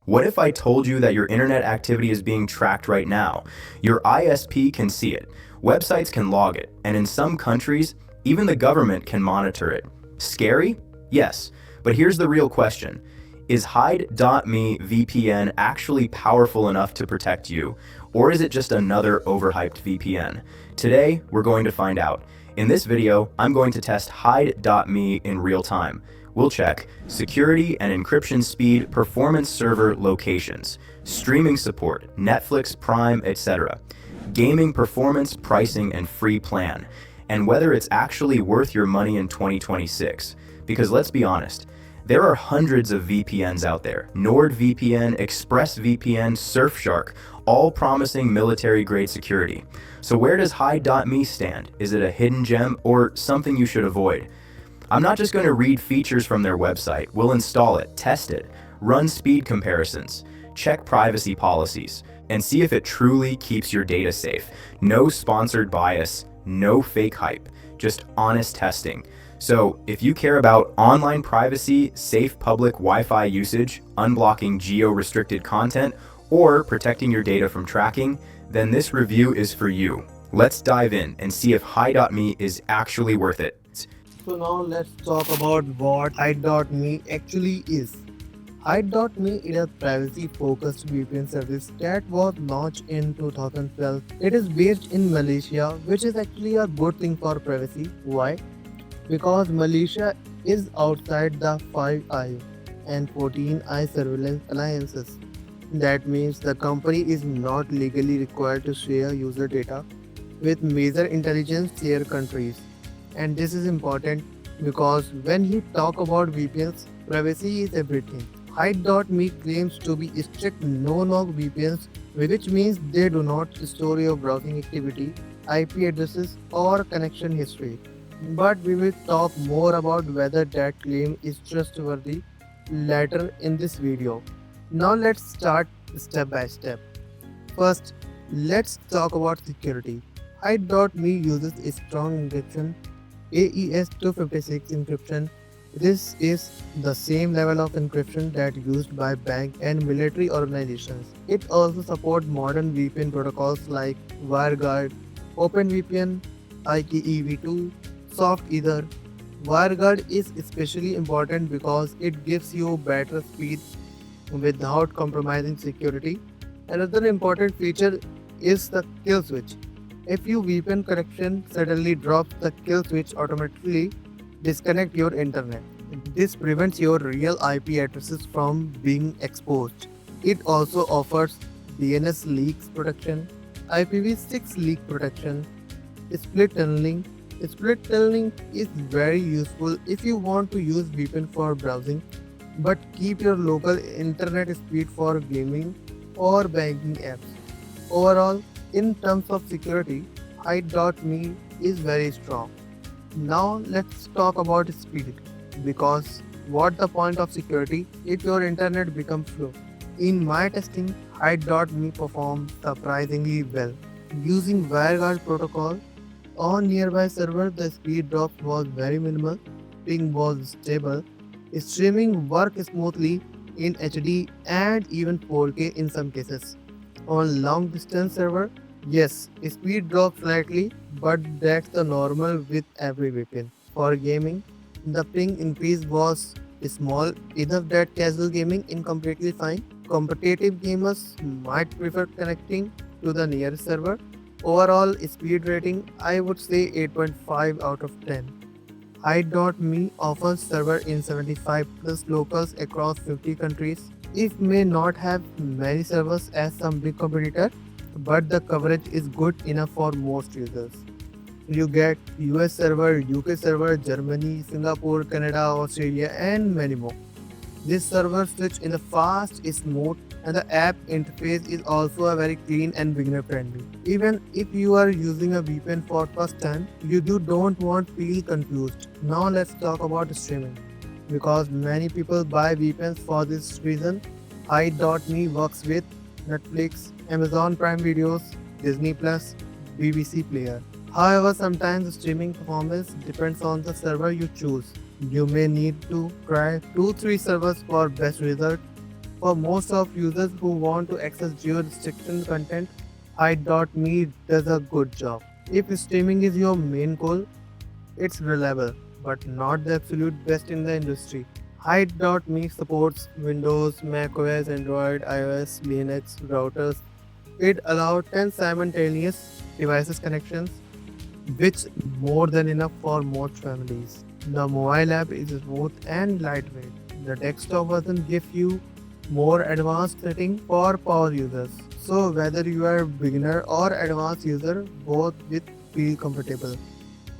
What if I told you that your internet activity is being tracked right now? Your ISP can see it, websites can log it, and in some countries, even the government can monitor it. Scary? Yes. But here's the real question. Is Hide.me VPN actually powerful enough to protect you? Or is it just another overhyped VPN? Today, we're going to find out. In this video, I'm going to test Hide.me in real time. We'll check security and encryption speed, performance server locations, streaming support, Netflix, Prime, etc., gaming performance, pricing, and free plan, and whether it's actually worth your money in 2026. Because let's be honest, there are hundreds of VPNs out there. NordVPN, ExpressVPN, Surfshark, all promising military-grade security. So where does Hide.me stand? Is it a hidden gem or something you should avoid? I'm not just going to read features from their website. We'll install it, test it, run speed comparisons, check privacy policies, and see if it truly keeps your data safe. No sponsored bias, no fake hype, just honest testing. So if you care about online privacy, safe public Wi-Fi usage, unblocking geo-restricted content, or protecting your data from tracking, then this review is for you. Let's dive in and see if Hide.me is actually worth it. So now let's talk about what Hide.me actually is. Hide.me is a privacy-focused VPN service that was launched in 2012. It is based in Malaysia, which is actually a good thing for privacy. Why? Because Malaysia is outside the 5i and 14i surveillance alliances. That means the company is not legally required to share user data with major intelligence share countries. And this is important because when you talk about VPNs, privacy is everything. Hide.me claims to be strict no-knock VPNs, which means they do not store your browsing activity, IP addresses, or connection history. But we will talk more about whether that claim is trustworthy later in this video. Now let's start step by step. First, let's talk about security. Hide.me uses a strong encryption, AES-256 encryption. This is the same level of encryption that used by bank and military organizations. It also supports modern VPN protocols like WireGuard, OpenVPN, IKEv2, SoftEther. WireGuard is especially important because it gives you better speed without compromising security. Another important feature is the kill switch. If your VPN connection suddenly drops, the kill switch automatically disconnect your internet. This prevents your real IP addresses from being exposed. It also offers DNS leaks protection, IPv6 leak protection, split tunneling. Split tunneling is very useful if you want to use VPN for browsing but keep your local internet speed for gaming or banking apps. Overall, in terms of security, Hide.me is very strong. Now let's talk about speed because what the point of security if your internet becomes slow? In my testing, Hide.me performed surprisingly well. Using WireGuard protocol on nearby server, the speed drop was very minimal, ping was stable, streaming worked smoothly in HD and even 4K in some cases. On long distance server, yes, speed drops slightly, but that's the normal with every VPN. For gaming, the ping increase was small, enough that casual gaming is completely fine. Competitive gamers might prefer connecting to the nearest server. Overall speed rating, I would say 8.5 out of 10. Hide.me offers server in 75 plus locals across 50 countries. It may not have many servers as some big competitor, but the coverage is good enough for most users. You get US server, UK server, Germany, Singapore, Canada, Australia, and many more. This server switch in the fast is smooth and the app interface is also a very clean and beginner friendly. Even if you are using a VPN for first time, don't want feel confused. Now let's talk about streaming. Because many people buy VPNs for this reason, Hide.me works with Netflix, Amazon Prime Videos, Disney Plus, BBC Player. However, sometimes the streaming performance depends on the server you choose. You may need to try 2-3 servers for best result. For most of users who want to access geo-restriction content, Hide.me does a good job. If streaming is your main goal, it's reliable, but not the absolute best in the industry. Hide.me supports Windows, macOS, Android, iOS, Linux routers. It allows 10 simultaneous devices connections, which more than enough for most families. The mobile app is smooth and lightweight. The desktop version gives you more advanced setting for power users. So whether you are beginner or advanced user, both will feel comfortable.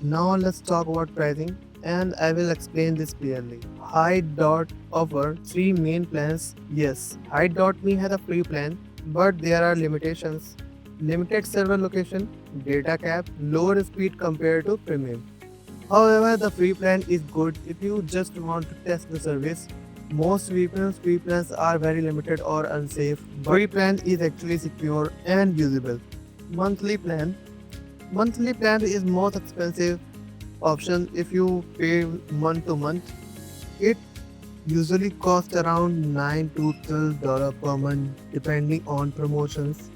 Now let's talk about pricing and I will explain this clearly. Hide offer three main plans. Yes, Hide.me has a free plan, but there are limitations. Limited server location, data cap, lower speed compared to premium. However, the free plan is good if you just want to test the service. Most VPNs free plans are very limited or unsafe. Free plan is actually secure and usable. Monthly plan. Monthly plan is most expensive option if you pay month to month. It usually costs around $9 to $12 per month depending on promotions.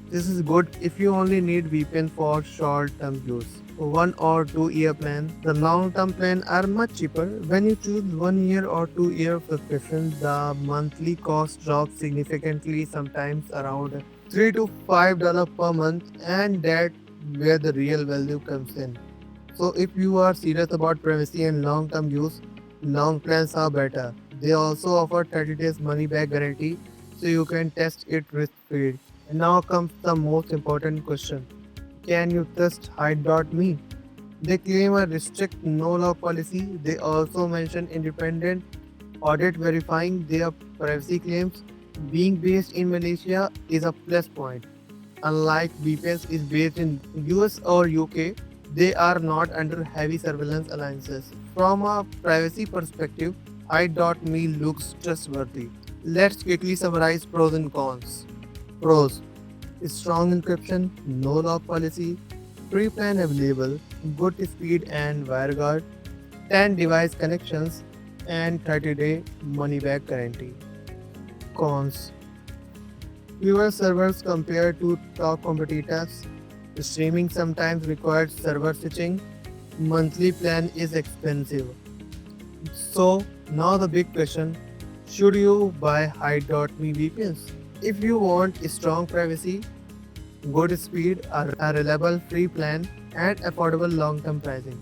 This is good if you only need VPN for short-term use. 1 or 2 year plan. The long-term plan are much cheaper. When you choose 1 year or 2 year subscription, the monthly cost drops significantly, sometimes around $3 to $5 per month, and that where the real value comes in. So if you are serious about privacy and long-term use, long plans are better. They also offer 30 days money back guarantee so you can test it risk-free. And now comes the most important question. Can you trust Hide.me? They claim a restrict no-log policy. They also mention independent audit verifying their privacy claims. Being based in Malaysia is a plus point. Unlike VPNs is based in US or UK, they are not under heavy surveillance alliances. From a privacy perspective, Hide.me looks trustworthy. Let's quickly summarize pros and cons. Pros: strong encryption, no log policy, free plan available, good speed and WireGuard, 10 device connections, and 30-day money back guarantee. Cons: fewer servers compared to top competitors. Streaming sometimes requires server switching. Monthly plan is expensive. So now the big question, should you buy Hide.me VPNs? If you want strong privacy, good speed, a reliable free plan, and affordable long-term pricing,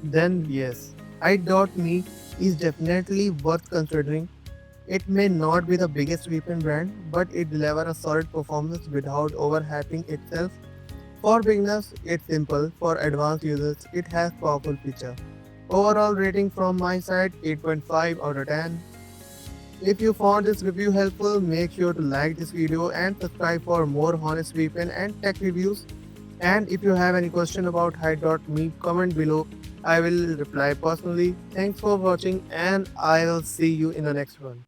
then yes, Hide.me is definitely worth considering. It may not be the biggest VPN brand, but it delivers a solid performance without overhyping itself. For beginners, it's simple. For advanced users, it has powerful feature. Overall rating from my side, 8.5 out of 10. If you found this review helpful, make sure to like this video and subscribe for more honest VPN and tech reviews. And if you have any question about Hide.me, comment below. I will reply personally. Thanks for watching and I will see you in the next one.